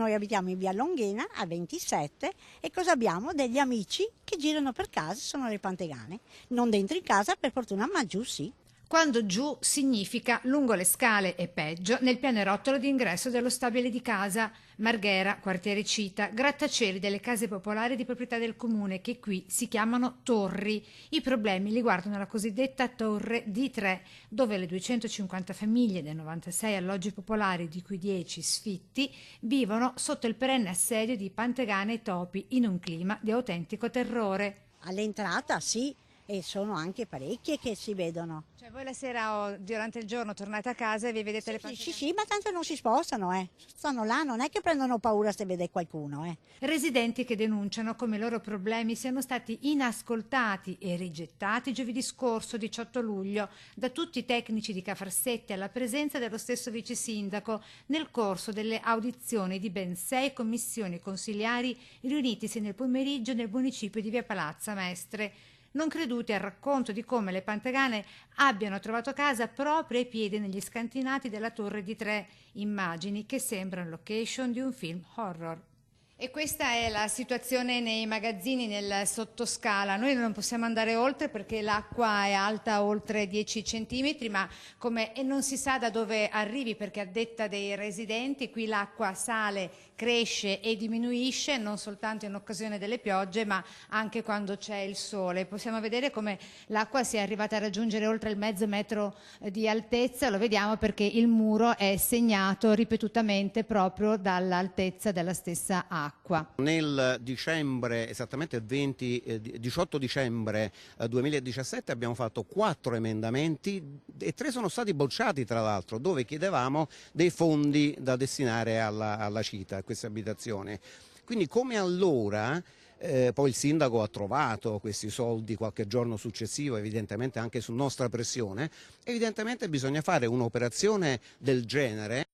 noi abitiamo in via Longhena a 27 e cosa abbiamo? Degli amici che girano per casa, sono le pantegane. Non dentro in casa per fortuna, ma giù sì. Quando giù significa lungo le scale e peggio nel pianerottolo di ingresso dello stabile di casa, Marghera, quartiere Cita, grattacieli delle case popolari di proprietà del comune che qui si chiamano torri. I problemi riguardano la cosiddetta torre D3, dove le 250 famiglie dei 96 alloggi popolari, di cui 10 sfitti, vivono sotto il perenne assedio di pantegane e topi in un clima di autentico terrore. All'entrata sì, e sono anche parecchie che si vedono. Cioè voi la sera o durante il giorno tornate a casa e vi vedete le pantegane? Sì, ma tanto non si spostano, stanno là, non è che prendono paura se vede qualcuno, Residenti che denunciano come i loro problemi siano stati inascoltati e rigettati giovedì scorso 18 luglio da tutti i tecnici di Cafarsetti alla presenza dello stesso vice sindaco nel corso delle audizioni di ben 6 commissioni consiliari riunitisi nel pomeriggio nel municipio di Via Palazza Mestre. Non creduti al racconto di come le pantegane abbiano trovato casa proprio ai piedi negli scantinati della torre di 3, immagini che sembrano location di un film horror. E questa è la situazione nei magazzini nel sottoscala. Noi non possiamo andare oltre perché l'acqua è alta oltre 10 centimetri, ma e non si sa da dove arrivi perché a detta dei residenti qui l'acqua sale, cresce e diminuisce non soltanto in occasione delle piogge ma anche quando c'è il sole. Possiamo vedere come l'acqua sia arrivata a raggiungere oltre il mezzo metro di altezza, lo vediamo perché il muro è segnato ripetutamente proprio dall'altezza della stessa acqua. Nel dicembre, esattamente il 18 dicembre 2017 abbiamo fatto 4 emendamenti e 3 sono stati bocciati tra l'altro, dove chiedevamo dei fondi da destinare alla Cita, a queste abitazioni. Quindi come allora poi il sindaco ha trovato questi soldi qualche giorno successivo, evidentemente anche su nostra pressione, evidentemente bisogna fare un'operazione del genere.